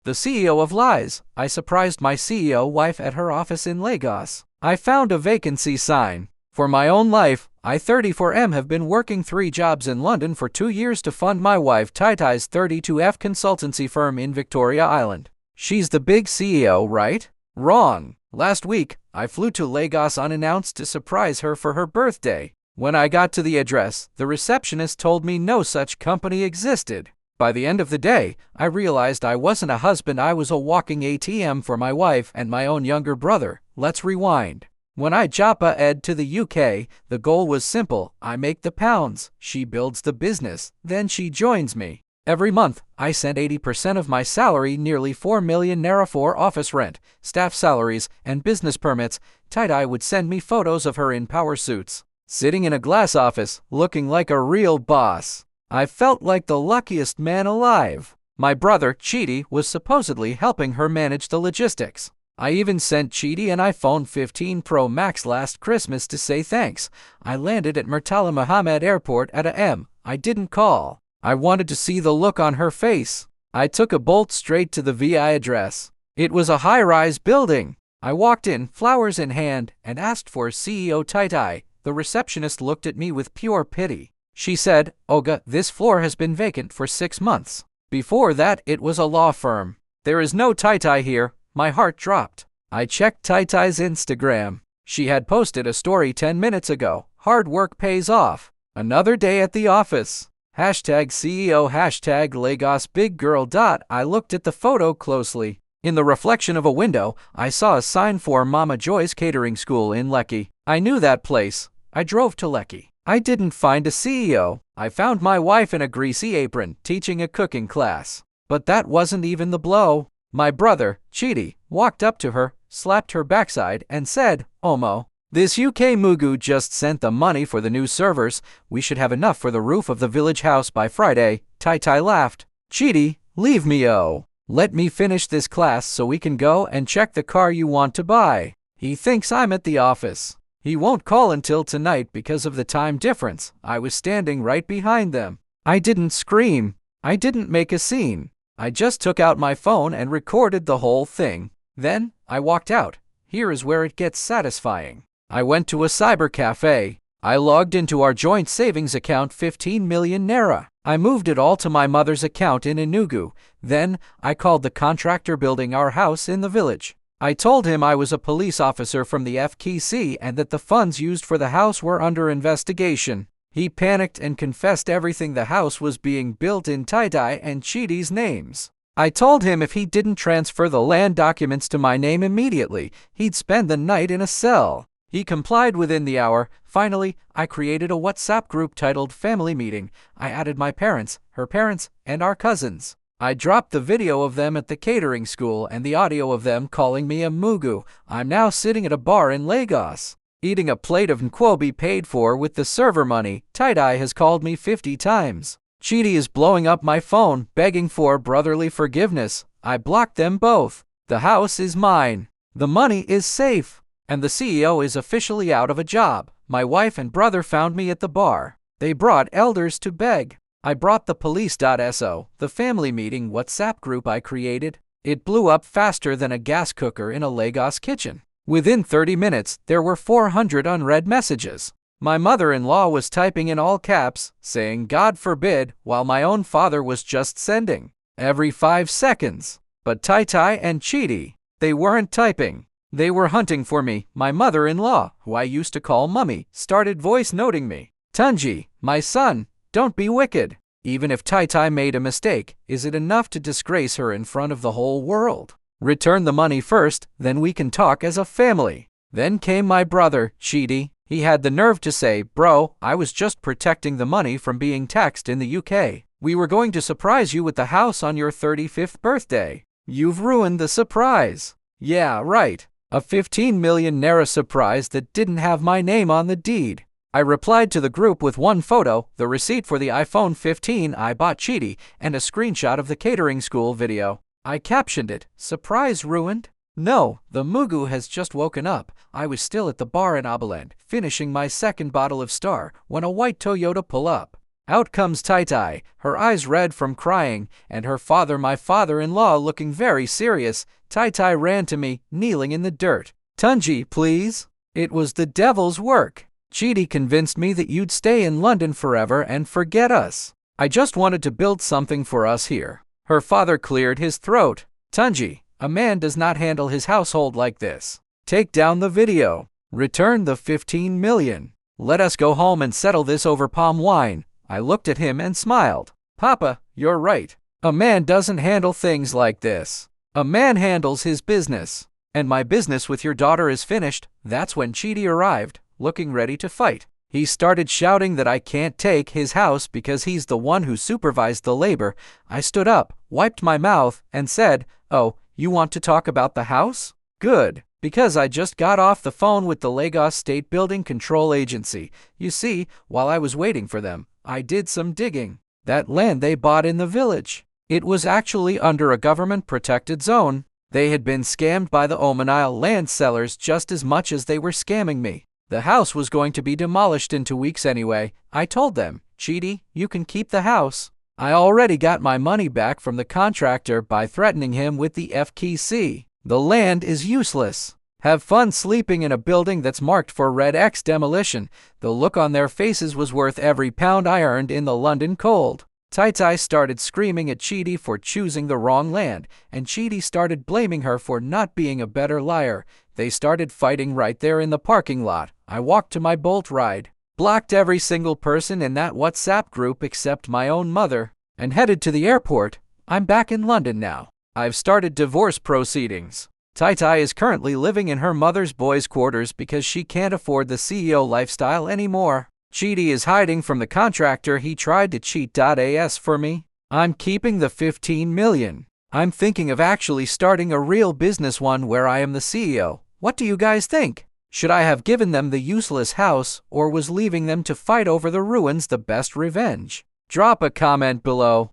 The CEO of lies. I surprised my CEO wife at her office in Lagos. I found a vacancy sign. For my own life, I 34M have been working 3 jobs in London for 2 years to fund my wife Tai-Tai's 32F consultancy firm in Victoria Island. She's the big CEO, right? Wrong. Last week, I flew to Lagos unannounced to surprise her for her birthday. When I got to the address, the receptionist told me no such company existed. By the end of the day, I realized I wasn't a husband, I was a walking ATM for my wife and my own younger brother. Let's rewind. When I japa ed to the UK, the goal was simple. I make the pounds, she builds the business, then she joins me. Every month, I sent 80% of my salary, nearly 4 million naira for office rent, staff salaries, and business permits. Tai-Tai would send me photos of her in power suits, sitting in a glass office, looking like a real boss. I felt like the luckiest man alive. My brother, Chidi, was supposedly helping her manage the logistics. I even sent Chidi an iPhone 15 Pro Max last Christmas to say thanks. I landed at Murtala Muhammad Airport at a.m. I didn't call. I wanted to see the look on her face. I took a bolt straight to the VI address. It was a high-rise building. I walked in, flowers in hand, and asked for CEO Tai-Tai. The receptionist looked at me with pure pity. She said, "Oga, this floor has been vacant for 6 months. Before that, it was a law firm. There is no Tai-Tai here." My heart dropped. I checked Tai-Tai's Instagram. She had posted a story 10 minutes ago. Hard work pays off. Another day at the office. #CEO #Lagos Big Girl. I looked at the photo closely. In the reflection of a window, I saw a sign for Mama Joy's catering school in Lekki. I knew that place. I drove to Lekki. I didn't find a CEO. I found my wife in a greasy apron, teaching a cooking class. But that wasn't even the blow. My brother, Chidi, walked up to her, slapped her backside, and said, "Omo, this UK Mugu just sent the money for the new servers. We should have enough for the roof of the village house by Friday." Tai-Tai laughed. "Chidi, leave me let me finish this class so we can go and check the car you want to buy. He thinks I'm at the office. He won't call until tonight because of the time difference." I was standing right behind them. I didn't scream. I didn't make a scene. I just took out my phone and recorded the whole thing. Then, I walked out. Here is where it gets satisfying. I went to a cyber cafe. I logged into our joint savings account, 15 million naira. I moved it all to my mother's account in Enugu. Then, I called the contractor building our house in the village. I told him I was a police officer from the FKC and that the funds used for the house were under investigation. He panicked and confessed everything. The house was being built in Tai-Tai and Chidi's names. I told him if he didn't transfer the land documents to my name immediately, he'd spend the night in a cell. He complied within the hour. Finally, I created a WhatsApp group titled Family Meeting. I added my parents, her parents, and our cousins. I dropped the video of them at the catering school and the audio of them calling me a Mugu. I'm now sitting at a bar in Lagos, eating a plate of nkwobi paid for with the server money. Tai-Tai has called me 50 times. Chidi is blowing up my phone, begging for brotherly forgiveness. I blocked them both. The house is mine. The money is safe. And the CEO is officially out of a job. My wife and brother found me at the bar. They brought elders to beg. I brought the police.so, the family meeting WhatsApp group I created. It blew up faster than a gas cooker in a Lagos kitchen. Within 30 minutes, there were 400 unread messages. My mother-in-law was typing in all caps, saying "God forbid," while my own father was just sending every 5 seconds. But Tai-Tai and Chidi, they weren't typing. They were hunting for me. My mother-in-law, who I used to call Mummy, started voice noting me. "Tunji, my son, don't be wicked. Even if Tai-Tai made a mistake, is it enough to disgrace her in front of the whole world? Return the money first, then we can talk as a family." Then came my brother, Chidi. He had the nerve to say, "Bro, I was just protecting the money from being taxed in the UK. We were going to surprise you with the house on your 35th birthday. You've ruined the surprise." Yeah, right. A 15 million naira surprise that didn't have my name on the deed. I replied to the group with one photo, the receipt for the iPhone 15 I bought Chidi, and a screenshot of the catering school video. I captioned it, "Surprise ruined?" No, the Mugu has just woken up. I was still at the bar in Abaland, finishing my second bottle of Star, when a white Toyota pull up. Out comes Tai, her eyes red from crying, and her father, my father-in-law, looking very serious. Tai ran to me, kneeling in the dirt. Tunji, please. It was the devil's work. Chidi convinced me that you'd stay in London forever and forget us. I just wanted to build something for us here. Her father cleared his throat. Tunji, a man does not handle his household like this. Take down the video. Return the 15 million. Let us go home and settle this over palm wine. I looked at him and smiled. Papa, you're right. A man doesn't handle things like this. A man handles his business. And my business with your daughter is finished. That's when Chidi arrived, looking ready to fight. He started shouting that I can't take his house because he's the one who supervised the labor. I stood up, wiped my mouth, and said, "Oh, you want to talk about the house? Good, because I just got off the phone with the Lagos State Building Control Agency. You see, while I was waiting for them, I did some digging. That land they bought in the village, it was actually under a government-protected zone. They had been scammed by the Omanile land sellers just as much as they were scamming me. The house was going to be demolished in 2 weeks anyway. I told them, Chidi, you can keep the house. I already got my money back from the contractor by threatening him with the FKC. The land is useless. Have fun sleeping in a building that's marked for Red X demolition." The look on their faces was worth every pound I earned in the London cold. Tai started screaming at Chidi for choosing the wrong land, and Chidi started blaming her for not being a better liar. They started fighting right there in the parking lot. I walked to my Bolt ride, blocked every single person in that WhatsApp group except my own mother, and headed to the airport. I'm back in London now. I've started divorce proceedings. Tai is currently living in her mother's boys' quarters because she can't afford the CEO lifestyle anymore. Chidi is hiding from the contractor he tried to cheat. As for me, I'm keeping the 15 million. I'm thinking of actually starting a real business, one where I am the CEO. What do you guys think? Should I have given them the useless house, or was leaving them to fight over the ruins the best revenge? Drop a comment below.